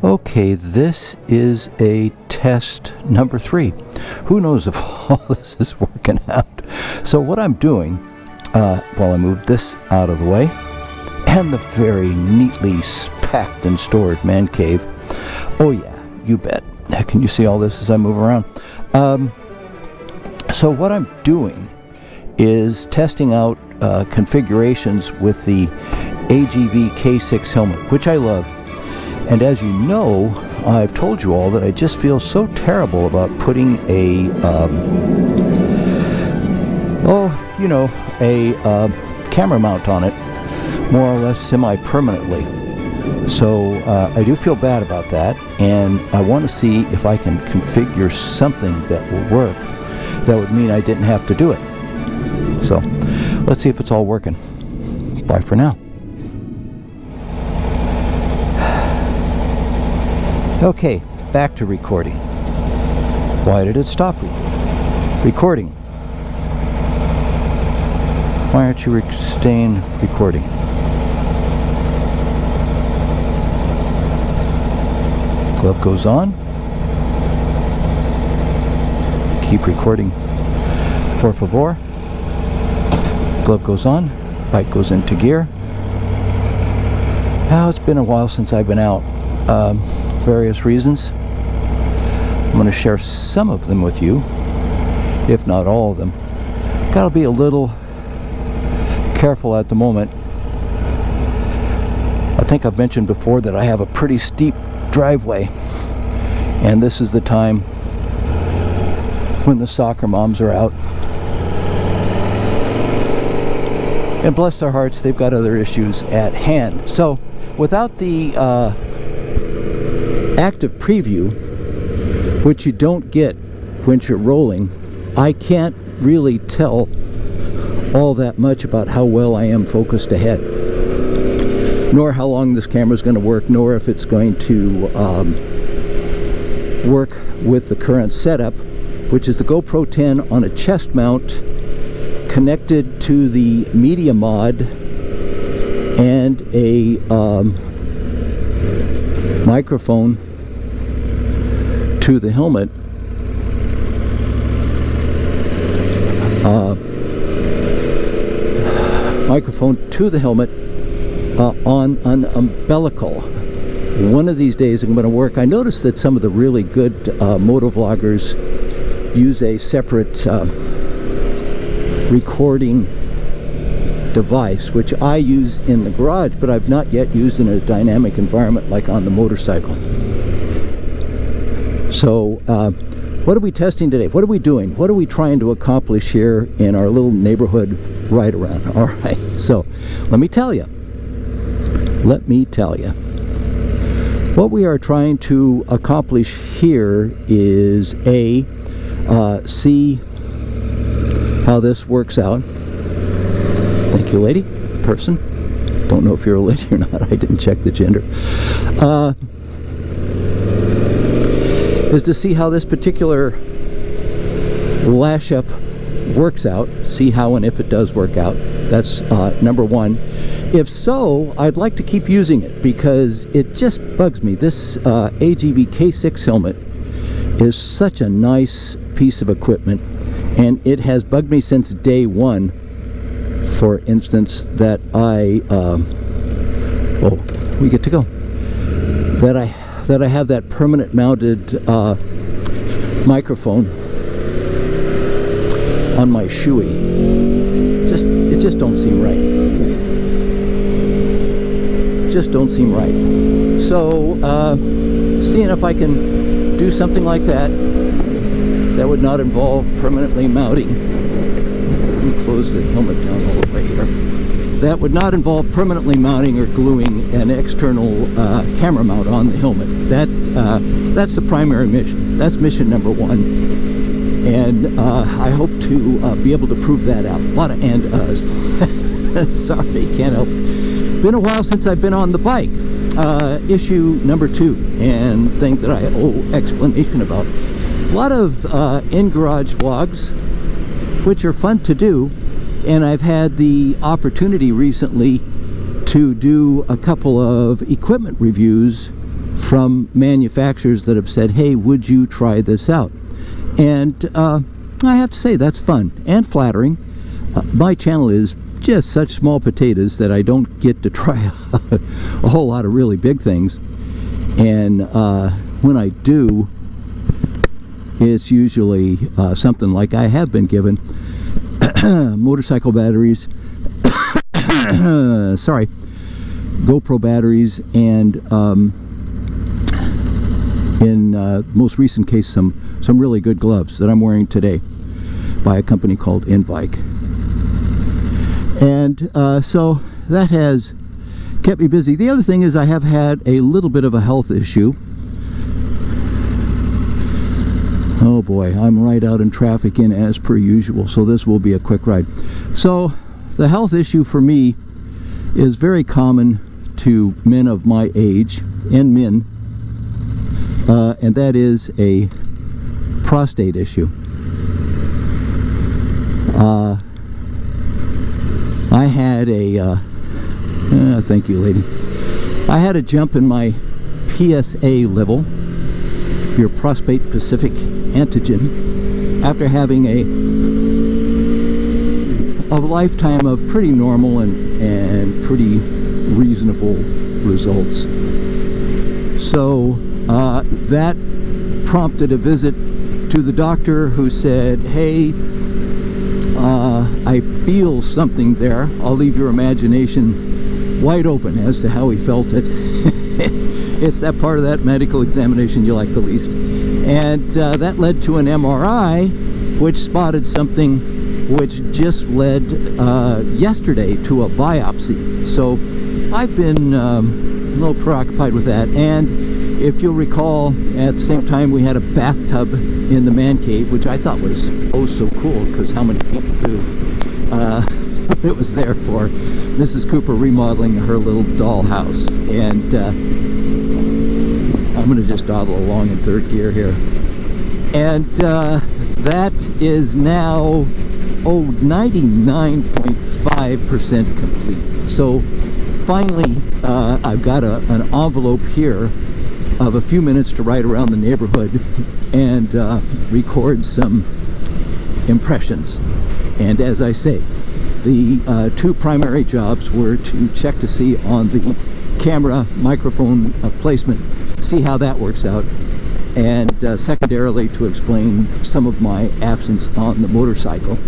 Okay, this is a test number 3. Who knows if all this is working out? So what I'm doing, while I move this out of the way, and the very neatly packed and stored man cave. Oh yeah, you bet. Can you see all this as I move around? So what I'm doing is testing out configurations with the KGV K6 helmet, which I love. And as you know, I've told you all that I just feel so terrible about putting a, camera mount on it, more or less semi-permanently. So I do feel bad about that, and I want to see if I can configure something that will work. That would mean I didn't have to do it. So let's see if it's all working. Bye for now. Okay, back to recording. Why did it stop recording? Why aren't you staying recording? Glove goes on. Keep recording. Por favor. Glove goes on. Bike goes into gear. Now it's been a while since I've been out. Various reasons. I'm going to share some of them with you, if not all of them. Got to be a little careful at the moment. I think I've mentioned before that I have a pretty steep driveway, and this is the time when the soccer moms are out. And bless their hearts, they've got other issues at hand. So without the active preview, which you don't get when you're rolling, I can't really tell all that much about how well I am focused ahead, nor how long this camera is going to work, nor if it's going to work with the current setup, which is the GoPro 10 on a chest mount connected to the media mod and a microphone to the helmet. Microphone to the helmet on an umbilical. One of these days I'm going to work. I noticed that some of the really good motovloggers use a separate recording device, which I use in the garage, but I've not yet used in a dynamic environment like on the motorcycle. So what are we testing today? What are we doing? What are we trying to accomplish here in our little neighborhood ride around? All right, so let me tell you. What we are trying to accomplish here is see how this works out. Thank you, lady, person. Don't know if you're a lady or not. I didn't check the gender. Is to see how this particular lash up works out. See how and if it does work out. That's number one. If so, I'd like to keep using it because it just bugs me. This KGV K6 helmet is such a nice piece of equipment, and it has bugged me since day one. For instance, that we get to go. That I have that permanent mounted microphone on my Shoei. It just don't seem right. So seeing if I can do something like that would not involve permanently mounting. Let me close the helmet down all the way here. That would not involve permanently mounting or gluing an external camera mount on the helmet. That's the primary mission. That's mission number one. And I hope to be able to prove that out. A lot of and-uhs. Sorry, can't help it. Been a while since I've been on the bike. Issue number 2, and thing that I owe explanation about. A lot of in-garage vlogs, which are fun to do, and I've had the opportunity recently to do a couple of equipment reviews from manufacturers that have said, hey, would you try this out? And I have to say, that's fun and flattering. My channel is just such small potatoes that I don't get to try a whole lot of really big things. And when I do, it's usually something like I have been given. Motorcycle batteries, sorry, GoPro batteries, and in most recent case, some really good gloves that I'm wearing today by a company called InBike. And so that has kept me busy. The other thing is I have had a little bit of a health issue. Oh boy, I'm right out in traffic in as per usual, so this will be a quick ride. So the health issue for me is very common to men of my age and men, and that is a prostate issue. I had a thank you, lady. I had a jump in my PSA level, your prostate specific antigen, after having a lifetime of pretty normal and pretty reasonable results. So that prompted a visit to the doctor, who said, hey, I feel something there. I'll leave your imagination wide open as to how he felt it. It's that part of that medical examination you like the least. And that led to an MRI, which spotted something which just led yesterday to a biopsy. So I've been a little preoccupied with that. And if you'll recall, at the same time we had a bathtub in the man cave, which I thought was oh so cool, because how many people do. It was there for Mrs. Cooper remodeling her little dollhouse. And I'm going to just dawdle along in third gear here. And that is now 99.5% complete. So finally, I've got an envelope here of a few minutes to ride around the neighborhood and record some impressions. And as I say, the two primary jobs were to check to see on the camera microphone placement, see how that works out, and secondarily to explain some of my absence on the motorcycle.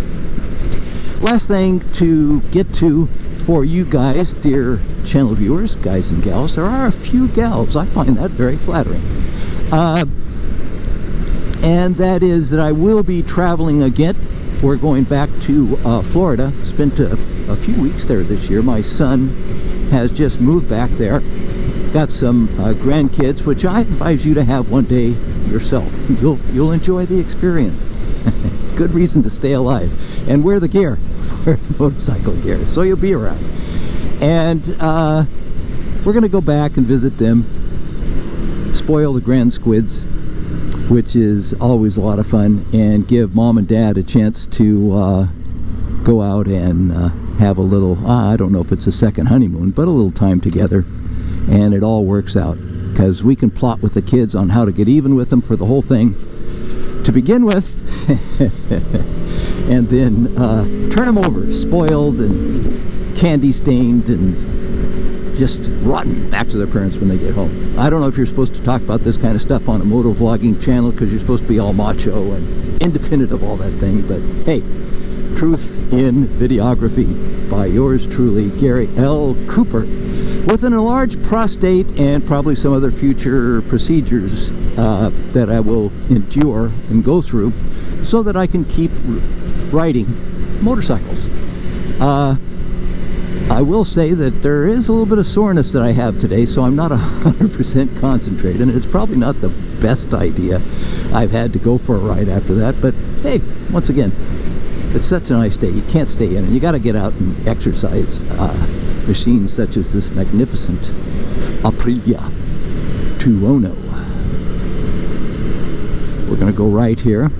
Last thing to get to for you guys, dear channel viewers, guys and gals. There are a few gals. I find that very flattering. And that is that I will be traveling again. We're going back to Florida. Spent a few weeks there this year. My son has just moved back there. Got some grandkids, which I advise you to have one day yourself. You'll enjoy the experience. Good reason to stay alive and wear the gear, wear motorcycle gear, so you'll be around. And we're going to go back and visit them, spoil the grand squids, which is always a lot of fun, and give mom and dad a chance to go out and have a little, I don't know if it's a second honeymoon, but a little time together. And it all works out because we can plot with the kids on how to get even with them for the whole thing to begin with, and then turn them over spoiled and candy stained and just rotten back to their parents when they get home. I don't know if you're supposed to talk about this kind of stuff on a moto vlogging channel because you're supposed to be all macho and independent of all that thing, but hey, truth in videography by yours truly, Gary L. Cooper, with an enlarged prostate and probably some other future procedures that I will endure and go through so that I can keep riding motorcycles. I will say that there is a little bit of soreness that I have today, so I'm not 100% concentrated, and it's probably not the best idea. I've had to go for a ride after that, but hey, once again, it's such a nice day. You can't stay in, and you got to get out and exercise. Machines such as this magnificent Aprilia Tuono. We're going to go right here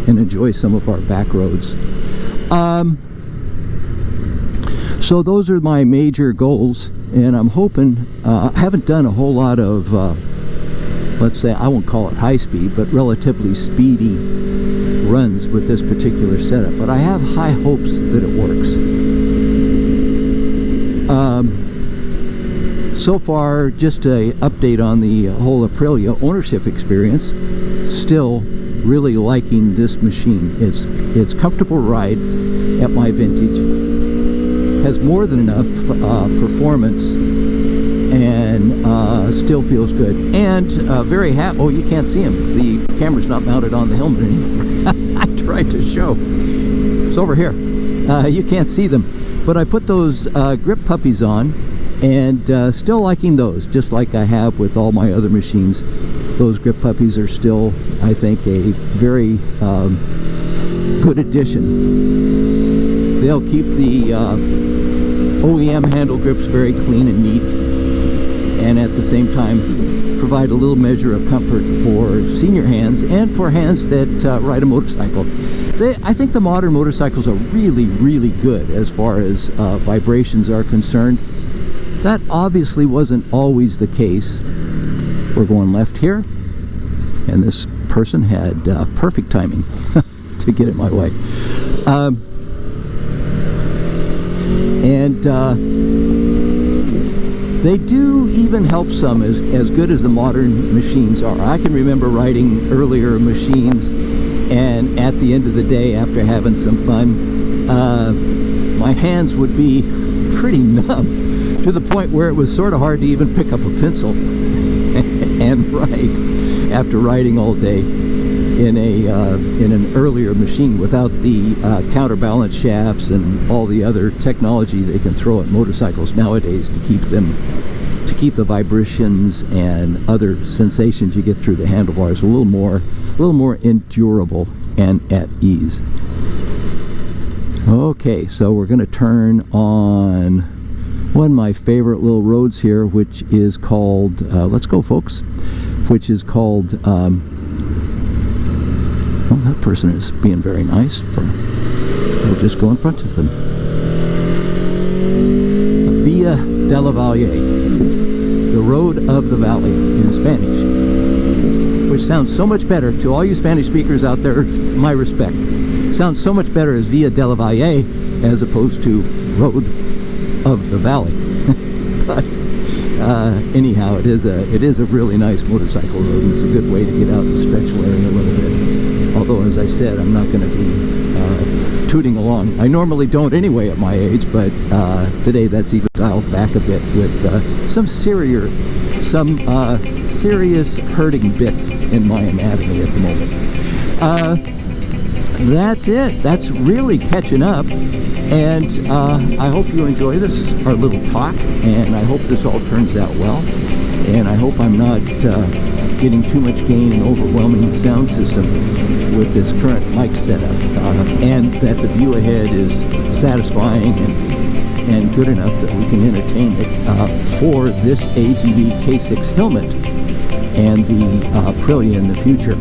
and enjoy some of our back roads. So those are my major goals and I'm hoping, I haven't done a whole lot of, let's say, I won't call it high speed, but relatively speedy runs with this particular setup, but I have high hopes that it works. So far, just an update on the whole Aprilia ownership experience. Still really liking this machine. It's comfortable ride at my vintage, has more than enough performance, and still feels good. And very happy. Oh, you can't see him. The camera's not mounted on the helmet anymore. I tried to show. It's over here. You can't see them, but I put those grip puppies on, and still liking those, just like I have with all my other machines. Those grip puppies are still, I think, a very good addition. They'll keep the OEM handle grips very clean and neat, and at the same time provide a little measure of comfort for senior hands and for hands that ride a motorcycle. I think the modern motorcycles are really, really good as far as vibrations are concerned. That obviously wasn't always the case. We're going left here, and this person had perfect timing to get in my way. They do even help some, as good as the modern machines are. I can remember riding earlier machines, and at the end of the day, after having some fun, my hands would be pretty numb, to the point where it was sort of hard to even pick up a pencil and write after riding all day in an earlier machine without the counterbalance shafts and all the other technology they can throw at motorcycles nowadays to keep the vibrations and other sensations you get through the handlebars a little more endurable and at ease. Okay, so we're going to turn on one of my favorite little roads here, which is called, let's go folks, which is called, well, that person is being very nice. We'll just go in front of them. Via della Valle, the road of the valley in Spanish, which sounds so much better to all you Spanish speakers out there. My respect. Sounds so much better as Via della Valle as opposed to Road of the Valley. But anyhow, it is a really nice motorcycle road, and it's a good way to get out and stretch Larry a little bit. Although, as I said, I'm not going to be tooting along. I normally don't anyway at my age, but today that's even dialed back a bit with some serious hurting bits in my anatomy at the moment. That's it. That's really catching up. And I hope you enjoy this, our little talk, and I hope this all turns out well. And I hope I'm not getting too much gain and overwhelming the sound system with this current mic setup, and that the view ahead is satisfying and good enough that we can entertain it for this AGV K6 helmet and the Aprilia in the future.